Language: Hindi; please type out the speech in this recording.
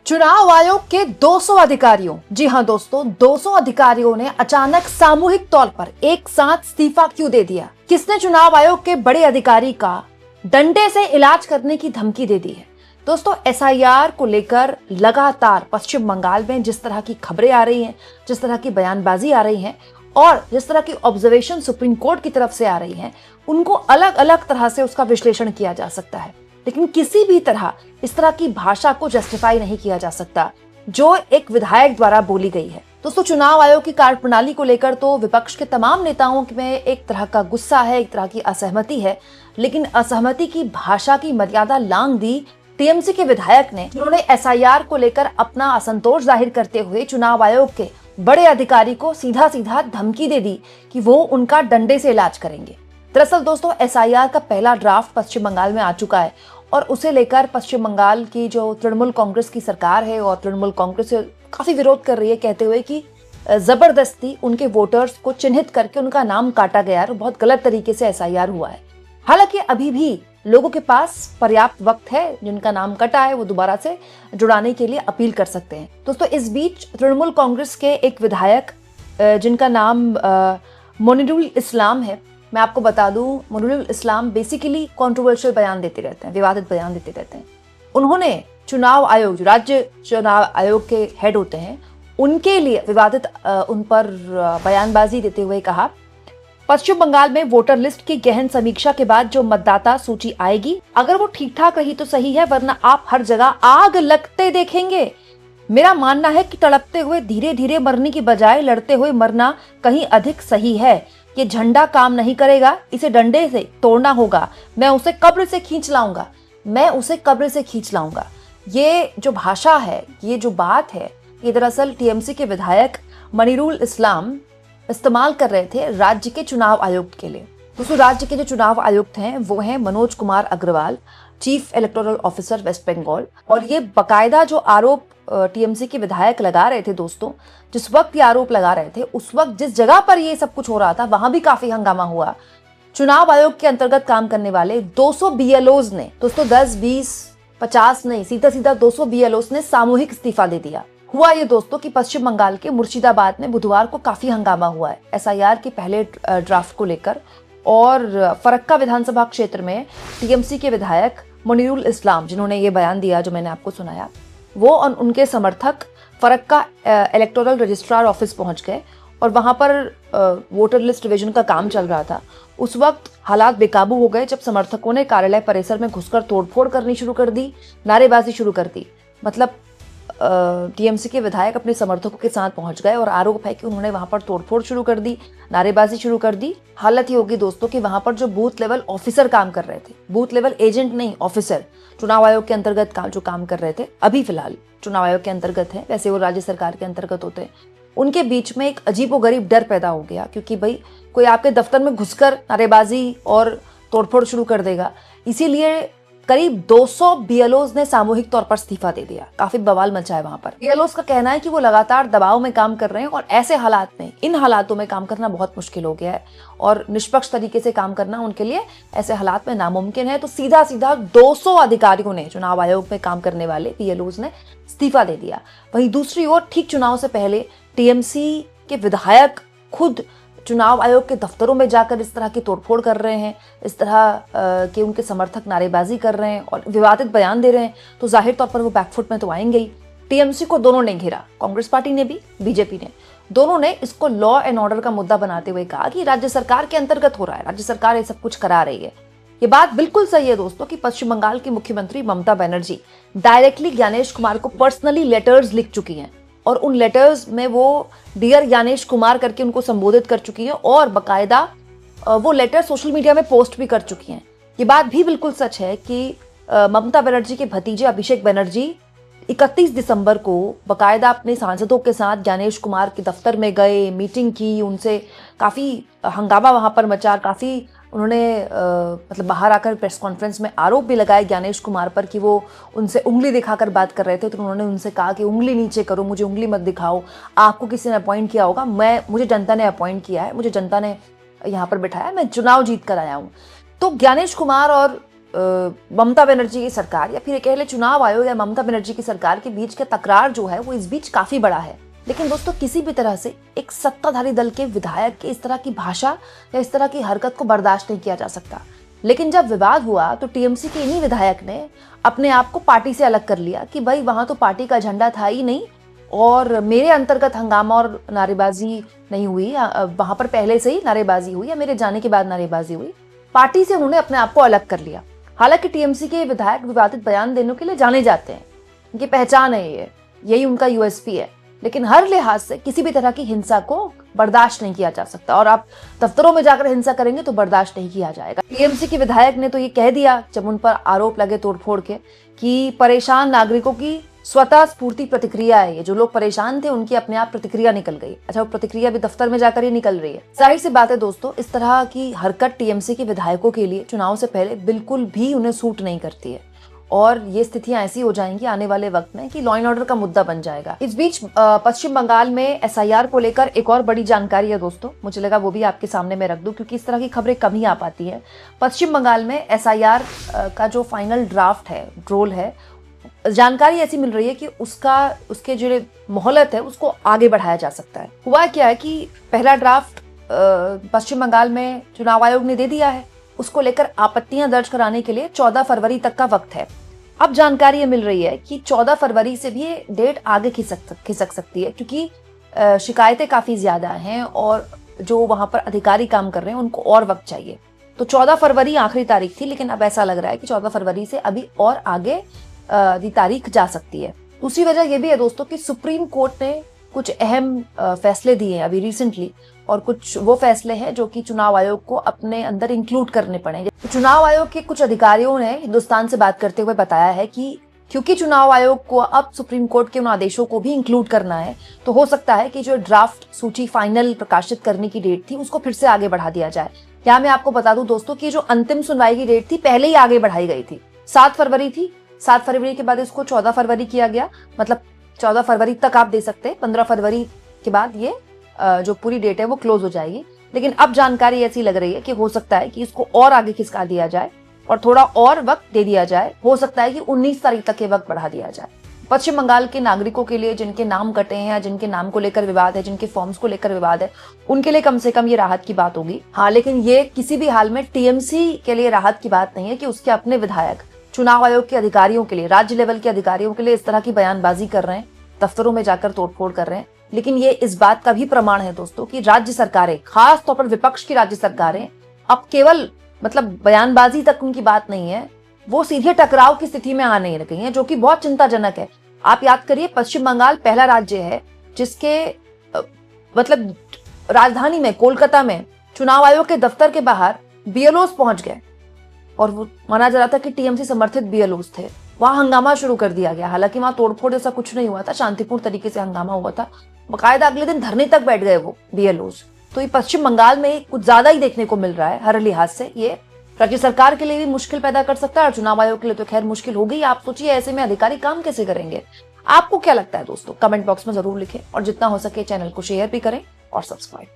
चुनाव आयोग के 200 अधिकारियों, जी हां दोस्तों, 200 अधिकारियों ने अचानक सामूहिक तौर पर एक साथ इस्तीफा क्यों दे दिया? किसने चुनाव आयोग के बड़े अधिकारी का डंडे से इलाज करने की धमकी दे दी है? दोस्तों, एसआईआर को लेकर लगातार पश्चिम बंगाल में जिस तरह की खबरें आ रही हैं, जिस तरह की बयानबाजी आ रही है और जिस तरह की ऑब्जर्वेशन सुप्रीम कोर्ट की तरफ से आ रही है, उनको अलग अलग तरह से उसका विश्लेषण किया जा सकता है, लेकिन किसी भी तरह इस तरह की भाषा को जस्टिफाई नहीं किया जा सकता जो एक विधायक द्वारा बोली गई है। दोस्तों, चुनाव आयोग की कार्यप्रणाली को लेकर तो विपक्ष के तमाम नेताओं में एक तरह का गुस्सा है, एक तरह की असहमति है, लेकिन असहमति की भाषा की मर्यादा लांघ दी टीएमसी के विधायक ने, जिन्होंने एसआईआर को लेकर अपना असंतोष जाहिर करते हुए चुनाव आयोग के बड़े अधिकारी को सीधा सीधा धमकी दे दी कि वो उनका डंडे से इलाज करेंगे। दरअसल दोस्तों, एसआईआर का पहला ड्राफ्ट पश्चिम बंगाल में आ चुका है और उसे लेकर पश्चिम बंगाल की जो तृणमूल कांग्रेस की सरकार है और तृणमूल कांग्रेस से काफी विरोध कर रही है, कहते हुए कि जबरदस्ती उनके वोटर्स को चिन्हित करके उनका नाम काटा गया है और बहुत गलत तरीके से एसआईआर हुआ है। हालांकि अभी भी लोगों के पास पर्याप्त वक्त है, जिनका नाम कटा है वो दोबारा से जुड़ाने के लिए अपील कर सकते हैं। दोस्तों, इस बीच तृणमूल कांग्रेस के एक विधायक जिनका नाम मोनिरुल इस्लाम है, मैं आपको बता दूं, मोनिरुल इस्लाम बेसिकली कंट्रोवर्शियल बयान देते रहते हैं, विवादित बयान देते रहते हैं। उन्होंने चुनाव आयोग, जो राज्य चुनाव आयोग के हेड होते हैं, उनके लिए विवादित उन पर बयानबाजी देते हुए कहा, पश्चिम बंगाल में वोटर लिस्ट की गहन समीक्षा के बाद जो मतदाता सूची आएगी, अगर वो ठीक ठाक रही तो सही है, वरना आप हर जगह आग लगते देखेंगे। मेरा मानना है कि तड़पते हुए धीरे धीरे मरने की बजाय लड़ते हुए मरना कहीं अधिक सही है। ये झंडा काम नहीं करेगा, इसे डंडे से तोड़ना होगा। मैं उसे कब्र से खींच लाऊंगा। ये जो भाषा है, ये जो बात है, ये दरअसल टीएमसी के विधायक मनिरुल इस्लाम इस्तेमाल कर रहे थे राज्य के चुनाव आयुक्त के लिए। दोस्तों, राज्य के जो चुनाव आयुक्त हैं वो हैं Manoj Kumar Agarwal, chief electoral officer West Bengal. और ये बकायदा जो आरोप टीएमसी के विधायक लगा रहे थे, दोस्तों, जिस वक्त ये आरोप लगा रहे थे, उस वक्त जिस जगह पर ये सब कुछ हो रहा था वहां भी काफी हंगामा हुआ। चुनाव आयोग के अंतर्गत काम करने वाले 200 बीएलओज ने, दोस्तों 10, 20, 50 नहीं, सीधा सीधा 200 बीएलओज ने सामूहिक इस्तीफा दे दिया। हुआ ये दोस्तों कि पश्चिम बंगाल के मुर्शिदाबाद में बुधवार को काफी हंगामा हुआ है एसआईआर के पहले ड्राफ्ट को लेकर, और फरक्का विधानसभा क्षेत्र में टीएमसी के विधायक मोनिरुल इस्लाम, जिन्होंने ये बयान दिया जो मैंने आपको सुनाया, वो और उनके समर्थक फरक्का इलेक्टोरल रजिस्ट्रार ऑफिस पहुंच गए और वहां पर वोटर लिस्ट रिवीजन का काम चल रहा था। उस वक्त हालात बेकाबू हो गए जब समर्थकों ने कार्यालय परिसर में घुसकर तोड़फोड़ करनी शुरू कर दी, नारेबाजी शुरू कर दी। मतलब टीएमसी के विधायक अपने समर्थकों के साथ पहुंच गए और आरोप है कि उन्होंने वहां पर तोड़फोड़ शुरू कर दी, नारेबाजी शुरू कर दी। हालत ये होगी दोस्तों कि वहां पर जो बूथ लेवल ऑफिसर काम कर रहे थे, बूथ लेवल एजेंट नहीं, ऑफिसर, चुनाव आयोग के अंतर्गत जो काम कर रहे थे, अभी फिलहाल चुनाव आयोग के अंतर्गत है, वैसे वो राज्य सरकार के अंतर्गत होते हैं, उनके बीच में एक अजीबोगरीब डर पैदा हो गया, क्योंकि भाई कोई आपके दफ्तर में घुसकर नारेबाजी और तोड़फोड़ शुरू कर देगा। इसीलिए करीब 200 बीएलओज ने सामूहिक तौर पर इस्तीफा दे दिया। काफी बवाल मचा है वहां पर। बीएलओज का कहना है कि वो लगातार दबाव में काम कर रहे हैं और ऐसे हालात में, इन हालातों में काम करना बहुत मुश्किल हो गया है और निष्पक्ष तरीके से काम करना उनके लिए ऐसे हालात में नामुमकिन है। तो सीधा सीधा 200 अधिकारियों ने, चुनाव आयोग में काम करने वाले बीएलओज ने इस्तीफा दे दिया। वहीं दूसरी ओर ठीक चुनाव से पहले टीएमसी के विधायक खुद चुनाव आयोग के दफ्तरों में जाकर इस तरह की तोड़फोड़ कर रहे हैं, इस तरह के उनके समर्थक नारेबाजी कर रहे हैं और विवादित बयान दे रहे हैं, तो जाहिर तौर पर वो बैकफुट में तो आएंगे ही। टीएमसी को दोनों ने घेरा, कांग्रेस पार्टी ने भी, बीजेपी ने, दोनों ने इसको लॉ एंड ऑर्डर का मुद्दा बनाते हुए कहा कि राज्य सरकार के अंतर्गत हो रहा है, राज्य सरकार ये सब कुछ करा रही है। ये बात बिल्कुल सही है दोस्तों कि पश्चिम बंगाल की मुख्यमंत्री ममता बनर्जी डायरेक्टली ज्ञानेश कुमार को पर्सनली लेटर्स लिख चुकी हैं और उन लेटर्स में वो डियर ज्ञानेश कुमार करके उनको संबोधित कर चुकी हैं और बकायदा वो लेटर सोशल मीडिया में पोस्ट भी कर चुकी हैं। ये बात भी बिल्कुल सच है कि ममता बनर्जी के भतीजे अभिषेक बनर्जी 31 दिसंबर को बकायदा अपने सांसदों के साथ ज्ञानेश कुमार के दफ्तर में गए, मीटिंग की, उनसे काफ़ी हंगामा वहाँ पर मचा, काफ़ी उन्होंने मतलब बाहर आकर प्रेस कॉन्फ्रेंस में आरोप भी लगाए ज्ञानेश कुमार पर कि वो उनसे उंगली दिखाकर बात कर रहे थे। तो उन्होंने उनसे कहा कि उंगली नीचे करो, मुझे उंगली मत दिखाओ, आपको किसी ने अपॉइंट किया होगा, मुझे जनता ने अपॉइंट किया है, मुझे जनता ने यहाँ पर बिठाया, मैं चुनाव जीत कर आया हूँ। तो ज्ञानेश कुमार और ममता बनर्जी की सरकार या फिर कह ले चुनाव आयोग या ममता बनर्जी की सरकार के बीच का तकरार जो है वो इस बीच काफी बड़ा है। लेकिन दोस्तों किसी भी तरह से एक सत्ताधारी दल के विधायक के इस तरह की भाषा या इस तरह की हरकत को बर्दाश्त नहीं किया जा सकता। लेकिन जब विवाद हुआ तो टीएमसी के इन्हीं विधायक ने अपने आप को पार्टी से अलग कर लिया कि भाई वहां तो पार्टी का झंडा था ही नहीं और मेरे अंतर्गत हंगामा और नारेबाजी नहीं हुई, वहां पर पहले से ही नारेबाजी हुई या मेरे जाने के बाद नारेबाजी हुई। पार्टी से उन्होंने अपने आप को अलग कर लिया। हालांकि टीएमसी के विधायक विवादित बयान देने के लिए जाने जाते हैं, उनकी पहचान है, यही उनका यूएसपी है। लेकिन हर लिहाज से किसी भी तरह की हिंसा को बर्दाश्त नहीं किया जा सकता और आप दफ्तरों में जाकर हिंसा करेंगे तो बर्दाश्त नहीं किया जाएगा। टीएमसी के विधायक ने तो ये कह दिया जब उन पर आरोप लगे तोड़फोड़ के कि परेशान नागरिकों की स्वतः स्फूर्ति प्रतिक्रिया है, ये जो लोग परेशान थे उनकी अपने आप प्रतिक्रिया निकल गई। अच्छा, वो प्रतिक्रिया भी दफ्तर में जाकर ही निकल रही है। जाहिर सी बात है दोस्तों, इस तरह की हरकत टीएमसी के विधायकों के लिए चुनाव से पहले बिल्कुल भी उन्हें सूट नहीं करती है और ये स्थितियां ऐसी हो जाएंगी आने वाले वक्त में कि लॉ एंड ऑर्डर का मुद्दा बन जाएगा। इस बीच पश्चिम बंगाल में एसआईआर को लेकर एक और बड़ी जानकारी है दोस्तों, मुझे लगा वो भी आपके सामने में रख दूं क्योंकि इस तरह की खबरें कम ही आ पाती हैं। पश्चिम बंगाल में एसआईआर का जो फाइनल ड्राफ्ट है, रोल है, जानकारी ऐसी मिल रही है कि उसके जो मोहलत है उसको आगे बढ़ाया जा सकता है। हुआ क्या है कि पहला ड्राफ्ट पश्चिम बंगाल में चुनाव आयोग ने दे दिया है, उसको लेकर आपत्तियां दर्ज कराने के लिए 14 फरवरी तक का वक्त है। अब जानकारी ये मिल रही है कि 14 फरवरी से भी ये डेट आगे खिसक सकती है क्योंकि शिकायतें काफी ज्यादा हैं और जो वहां पर अधिकारी काम कर रहे हैं उनको और वक्त चाहिए। तो 14 फरवरी आखिरी तारीख थी, लेकिन अब ऐसा लग रहा है कि 14 फरवरी से अभी और आगे की तारीख जा सकती है। दूसरी वजह यह भी है दोस्तों कि सुप्रीम कोर्ट ने कुछ अहम फैसले दिए हैं अभी रिसेंटली और कुछ वो फैसले हैं जो कि चुनाव आयोग को अपने अंदर इंक्लूड करने पड़े। चुनाव आयोग के कुछ अधिकारियों ने हिंदुस्तान से बात करते हुए बताया है कि क्योंकि चुनाव आयोग को अब सुप्रीम कोर्ट के उन आदेशों को भी इंक्लूड करना है तो हो सकता है कि जो ड्राफ्ट सूची फाइनल प्रकाशित करने की डेट थी उसको फिर से आगे बढ़ा दिया जाए। क्या मैं आपको बता दूं दोस्तों कि जो अंतिम सुनवाई की डेट थी पहले ही आगे बढ़ाई गई थी, 7 फरवरी थी। 7 फरवरी के बाद इसको 14 फरवरी किया गया, मतलब 14 फरवरी तक आप दे सकते हैं। 15 फरवरी के बाद ये जो पूरी डेट है वो क्लोज हो जाएगी। लेकिन अब जानकारी ऐसी लग रही है कि हो सकता है कि इसको और आगे खिसका दिया जाए और थोड़ा और वक्त दे दिया जाए। हो सकता है कि 19 तारीख तक ये वक्त बढ़ा दिया जाए। पश्चिम बंगाल के नागरिकों के लिए जिनके नाम कटे हैं या जिनके नाम को लेकर विवाद है, जिनके फॉर्म्स को लेकर विवाद है, उनके लिए कम से कम ये राहत की बात होगी। हाँ, लेकिन ये किसी भी हाल में टीएमसी के लिए राहत की बात नहीं है कि उसके अपने विधायक चुनाव आयोग के अधिकारियों के लिए, राज्य लेवल के अधिकारियों के लिए इस तरह की बयानबाजी कर रहे हैं, दफ्तरों में जाकर तोड़फोड़ कर रहे हैं। लेकिन ये इस बात का भी प्रमाण है दोस्तों कि राज्य सरकारें, खास तौर पर विपक्ष की राज्य सरकारें, अब केवल मतलब बयानबाजी तक उनकी बात नहीं है, वो सीधे टकराव की स्थिति में आने लगी हैं, जो कि बहुत चिंताजनक है। आप याद करिए, पश्चिम बंगाल पहला राज्य है जिसके मतलब राजधानी में, कोलकाता में चुनाव आयोग के दफ्तर के बाहर बीएलओस पहुंच गए और वो माना जा रहा था कि टीएमसी समर्थित बीएलओस थे। वहां हंगामा शुरू कर दिया गया। हालांकि वहां तोड़फोड़ जैसा कुछ नहीं हुआ था, शांतिपूर्ण तरीके से हंगामा हुआ था। बाकायदा अगले दिन धरने तक बैठ गए वो बीएलओस। तो ये पश्चिम बंगाल में कुछ ज्यादा ही देखने को मिल रहा है। हर लिहाज से ये राज्य सरकार के लिए भी मुश्किल पैदा कर सकता है और चुनाव आयोग के लिए तो खैर मुश्किल हो गई। आप सोचिए ऐसे में अधिकारी काम कैसे करेंगे। आपको क्या लगता है दोस्तों, कमेंट बॉक्स में जरूर लिखें और जितना हो सके चैनल को शेयर भी करें और सब्सक्राइब।